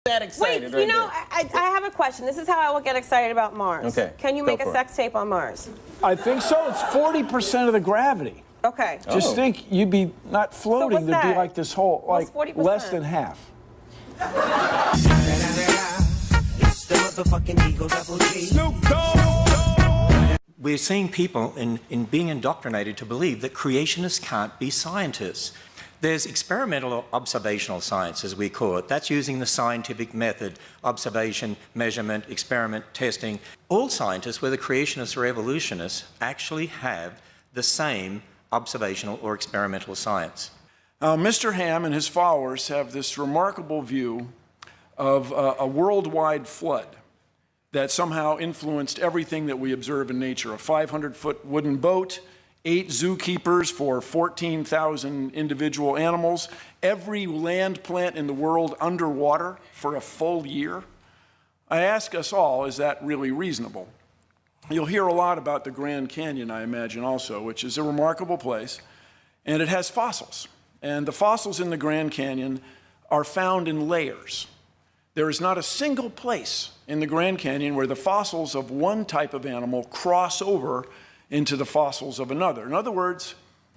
that excited. Wait, you know, I have a question. This is how I will get excited about Mars. Okay. Can you make a sex tape on Mars? I think so. It's 40% of the gravity. Okay. Just think, you'd be not floating. There'd be like this whole, like, less than half. Snoop Dogg. We're seeing people in being indoctrinated to believe that creationists can't be scientists. There's experimental or observational science, as we call it. That's using the scientific method: observation, measurement, experiment, testing. All scientists, whether creationists or evolutionists, actually have the same observational or experimental science. Mr. Ham and his followers have this remarkable view of a worldwide flood that somehow influenced everything that we observe in nature. A 500-foot wooden boat, 8 zookeepers for 14,000 individual animals, every land plant in the world underwater for a full year. I ask us all, is that really reasonable? You'll hear a lot about the Grand Canyon, I imagine, also, which is a remarkable place, and it has fossils. And the fossils in the Grand Canyon are found in layers. There is not a single place in the Grand Canyon where the fossils of one type of animal cross over into the fossils of another. In other words,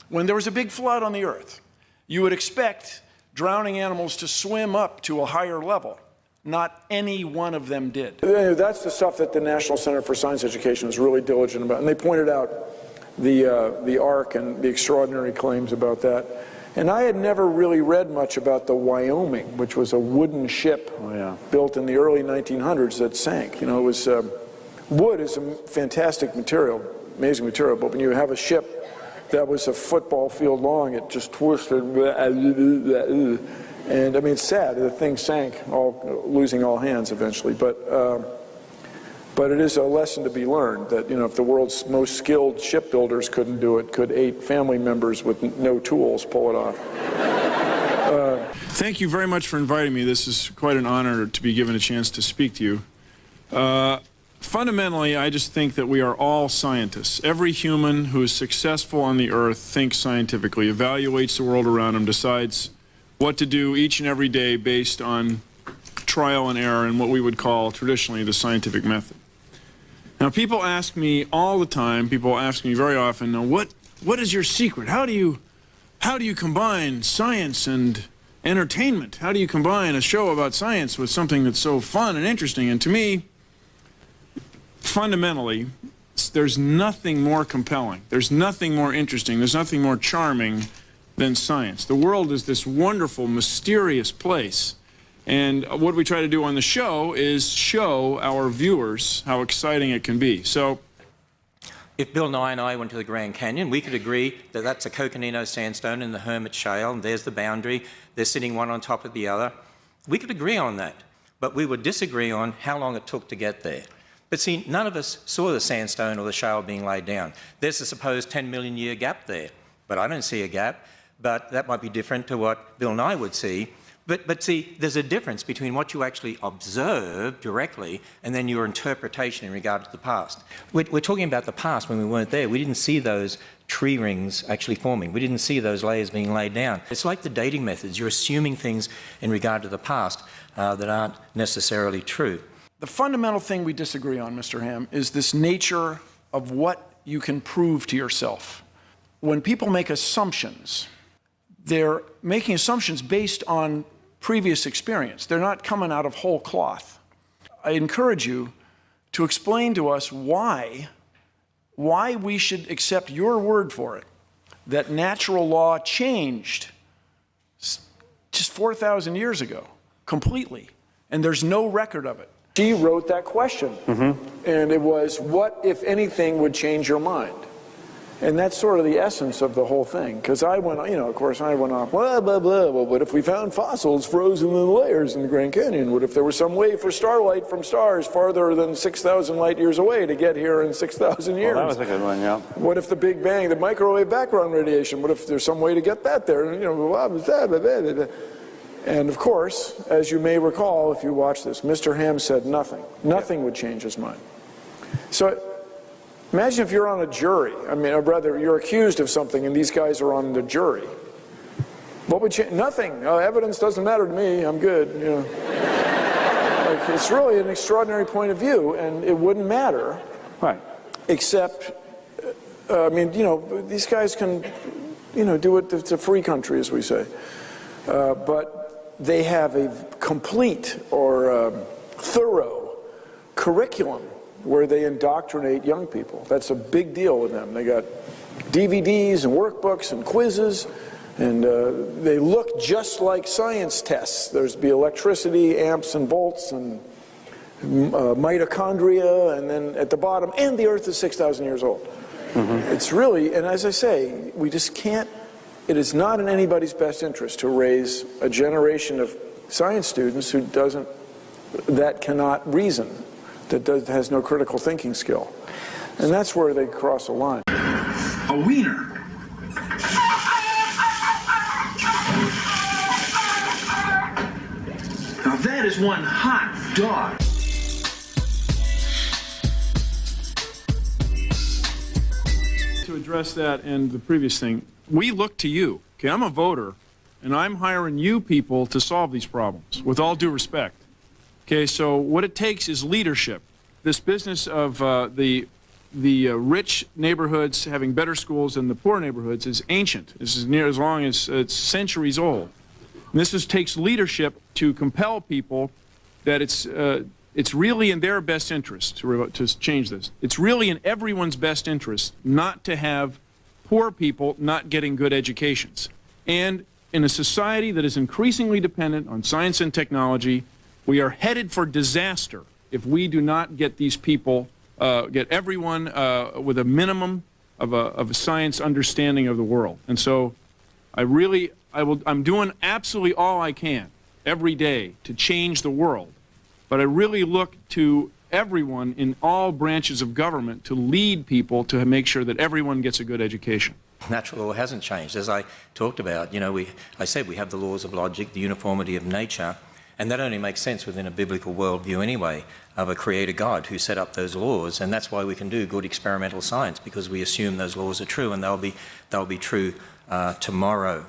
when there was a big flood on the Earth, you would expect drowning animals to swim up to a higher level. Not any one of them did. That's the stuff that the National Center for Science Education is really diligent about. And they pointed out the Ark and the extraordinary claims about that. And I had never really read much about the Wyoming, which was a wooden ship built in the early 1900s that sank. You know, it was, wood is a fantastic material, amazing material, but when you have a ship that was a football field long, it just twisted. And I mean, it's sad. The thing sank, losing all hands eventually. But it is a lesson to be learned that, you know, if the world's most skilled shipbuilders couldn't do it, could 8 family members with no tools pull it off? Thank you very much for inviting me. This is quite an honor to be given a chance to speak to you. Fundamentally, I just think that we are all scientists. Every human who is successful on the earth thinks scientifically, evaluates the world around him, decides what to do each and every day based on trial and error and what we would call traditionally the scientific method. Now, people ask me all the time, people ask me very often, now, what is your secret? How do you combine science and entertainment? How do you combine a show about science with something that's so fun and interesting? And to me, fundamentally, there's nothing more compelling, there's nothing more interesting, there's nothing more charming than science. The world is this wonderful, mysterious place. And what we try to do on the show is show our viewers how exciting it can be. So, if Bill Nye and I went to the Grand Canyon, we could agree that that's a Coconino sandstone in the Hermit Shale, and there's the boundary. They're sitting one on top of the other. We could agree on that, but we would disagree on how long it took to get there. But see, none of us saw the sandstone or the shale being laid down. There's a supposed 10 million year gap there, but I don't see a gap. But that might be different to what Bill Nye would see. But see, there's a difference between what you actually observe directly and then your interpretation in regard to the past. We're talking about the past when we weren't there. We didn't see those tree rings actually forming. We didn't see those layers being laid down. It's like the dating methods. You're assuming things in regard to the past that aren't necessarily true. The fundamental thing we disagree on, Mr. Ham, is this nature of what you can prove to yourself. When people make assumptions, they're making assumptions based on previous experience. They're not coming out of whole cloth. I encourage you to explain to us why we should accept your word for it, that natural law changed just 4,000 years ago, completely, and there's no record of it. She wrote that question, and it was, what, if anything, would change your mind? And that's sort of the essence of the whole thing, because I went, you know, of course, I went off, blah, blah, blah, well, what if we found fossils frozen in layers in the Grand Canyon? What if there was some way for starlight from stars farther than 6,000 light years away to get here in 6,000 years? Well, that was a good one, yeah. What if the Big Bang, the microwave background radiation, what if there's some way to get that there? You know, blah, blah, blah, blah, blah, blah. And of course, as you may recall, if you watch this, Mr. Ham said nothing. Nothing would change his mind. So imagine if you're on a jury. I mean, or rather, you're accused of something and these guys are on the jury. What would change? Nothing. Evidence doesn't matter to me. I'm good. You know. Like, it's really an extraordinary point of view, and it wouldn't matter. Right. Except, I mean, you know, these guys can, you know, do it. It's a free country, as we say. But they have a complete or thorough curriculum where they indoctrinate young people. That's a big deal with them. They got DVDs and workbooks and quizzes, and they look just like science tests. There's be electricity, amps and volts, and mitochondria, and then at the bottom, and the Earth is 6,000 years old. Mm-hmm. It's really, and as I say, we just can't, it is not in anybody's best interest to raise a generation of science students that cannot reason, that has no critical thinking skill. And that's where they cross a line. A wiener. Now that is one hot dog. To address that and the previous thing, we look to you. Okay, I'm a voter, and I'm hiring you people to solve these problems, with all due respect. Okay, so what it takes is leadership. This business of the rich neighborhoods having better schools than the poor neighborhoods is ancient. This is near as long as it's centuries old. And this takes leadership to compel people that it's really in their best interest to change this. It's really in everyone's best interest not to have poor people not getting good educations. And in a society that is increasingly dependent on science and technology, we are headed for disaster if we do not get these people, get everyone with a minimum of a science understanding of the world. And so I'm doing absolutely all I can every day to change the world. But I really look to everyone in all branches of government to lead people to make sure that everyone gets a good education. Natural law hasn't changed. As I talked about, you know, I said we have the laws of logic, the uniformity of nature, and that only makes sense within a biblical worldview anyway, of a creator God who set up those laws, and that's why we can do good experimental science, because we assume those laws are true, and they'll be true tomorrow.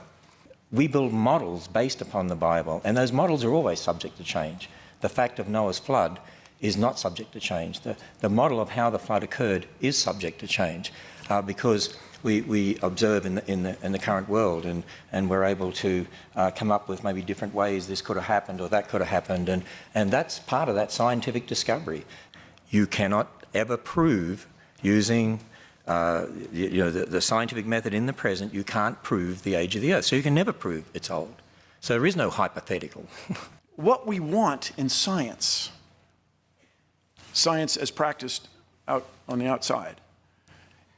We build models based upon the Bible, and those models are always subject to change. The fact of Noah's flood is not subject to change. The model of how the flood occurred is subject to change because we observe in the current world, and we're able to come up with maybe different ways this could have happened or that could have happened, and that's part of that scientific discovery. You cannot ever prove using the scientific method in the present, you can't prove the age of the Earth, so you can never prove it's old. So there is no hypothetical. What we want in science as practiced out on the outside,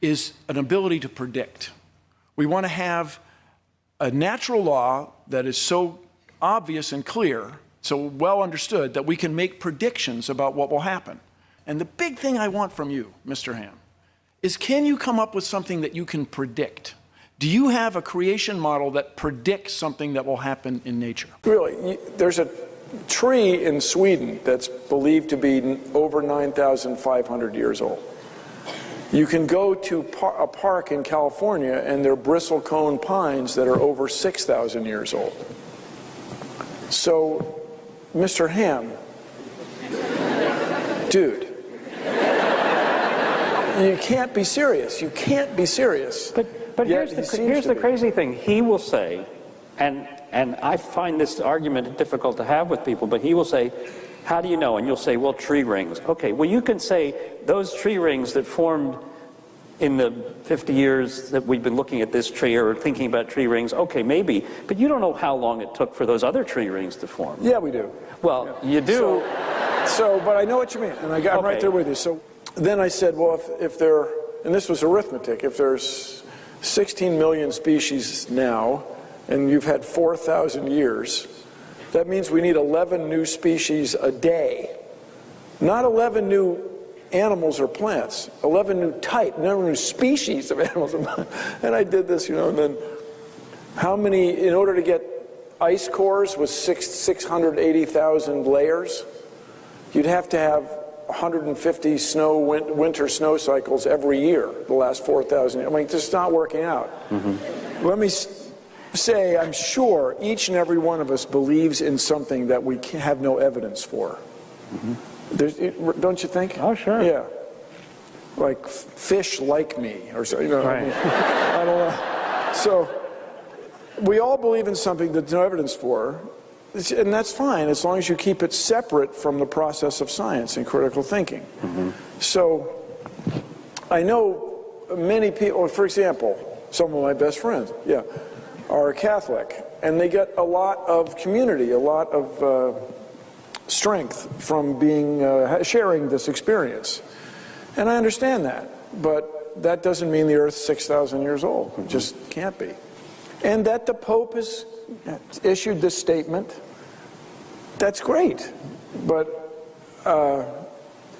is an ability to predict. We want to have a natural law that is so obvious and clear, so well understood, that we can make predictions about what will happen. And the big thing I want from you, Mr. Ham, is can you come up with something that you can predict? Do you have a creation model that predicts something that will happen in nature? Really, there's a tree in Sweden that's believed to be over 9,500 years old. You can go to a park in California and they're bristlecone pines that are over 6,000 years old. So, Mr. Ham, dude, you can't be serious. You can't be serious. But here's the crazy thing. He will say, and I find this argument difficult to have with people, but he will say, how do you know? And you'll say, well, tree rings. Okay, well, you can say those tree rings that formed in the 50 years that we've been looking at this tree or thinking about tree rings, okay, maybe, but you don't know how long it took for those other tree rings to form. Yeah, we do. Well, yeah. You do. But I know what you mean, and I'm right there with you. So then I said, well, if there, and this was arithmetic, if there's 16 million species now, and you've had 4,000 years, that means we need 11 new species a day. Not 11 new animals or plants, 11 new species of animals and plants. And I did this, and then how many, in order to get ice cores with 680,000 layers, you'd have to have 150 winter snow cycles every year, the last 4,000 years. I mean, it's just not working out. Mm-hmm. Let me say, I'm sure each and every one of us believes in something that we have no evidence for. Don't you think? Oh, sure. Yeah. Like fish like me, or so, you know. Right. I mean, I don't know. So we all believe in something that there's no evidence for, and that's fine as long as you keep it separate from the process of science and critical thinking. So I know many people, for example, some of my best friends, are Catholic, and they get a lot of community, a lot of strength from being sharing this experience. And I understand that, but that doesn't mean the Earth's 6,000 years old. It just can't be. And that the Pope has issued this statement, that's great, but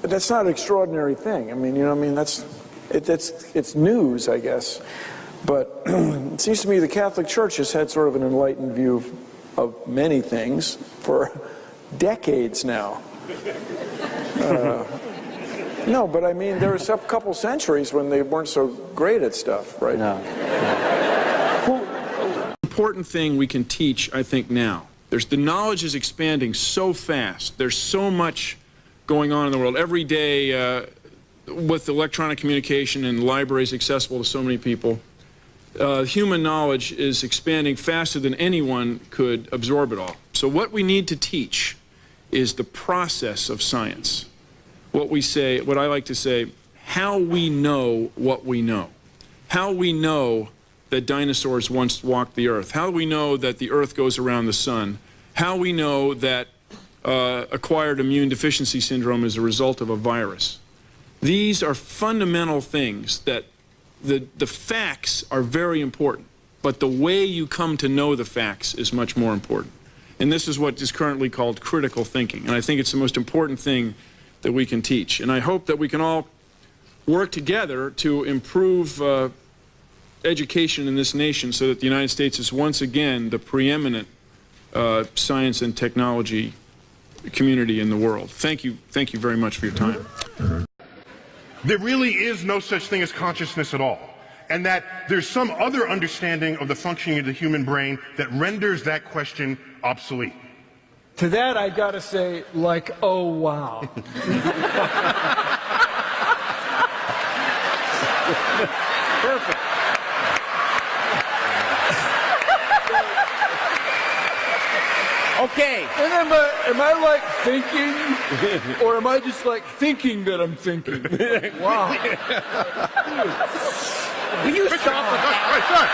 that's not an extraordinary thing. I mean, you know what I mean? It's news, I guess. But it seems to me the Catholic Church has had sort of an enlightened view of many things for decades now. No, but I mean, there was a couple centuries when they weren't so great at stuff, right? No. Important thing we can teach, I think, now. The knowledge is expanding so fast. There's so much going on in the world. Every day, with electronic communication and libraries accessible to so many people, human knowledge is expanding faster than anyone could absorb it all. So what we need to teach is the process of science. What I like to say, how we know what we know. How we know that dinosaurs once walked the earth. How we know that the earth goes around the sun. How we know that acquired immune deficiency syndrome is a result of a virus. These are fundamental things that the facts are very important, but the way you come to know the facts is much more important. And this is what is currently called critical thinking. And I think it's the most important thing that we can teach. And I hope that we can all work together to improve education in this nation so that the United States is once again the preeminent science and technology community in the world. Thank you very much for your time. There really is no such thing as consciousness at all, and that there's some other understanding of the functioning of the human brain that renders that question obsolete. To that, I gotta say, like, oh, wow. Perfect. Okay. And am I like thinking, or am I just like thinking that I'm thinking? Wow. Will you stop with that?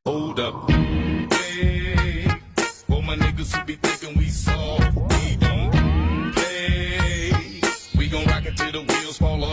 Hold up. Hey, for my niggas who be thinking we soft, we don't play. We gon' rock it till the wheels fall off.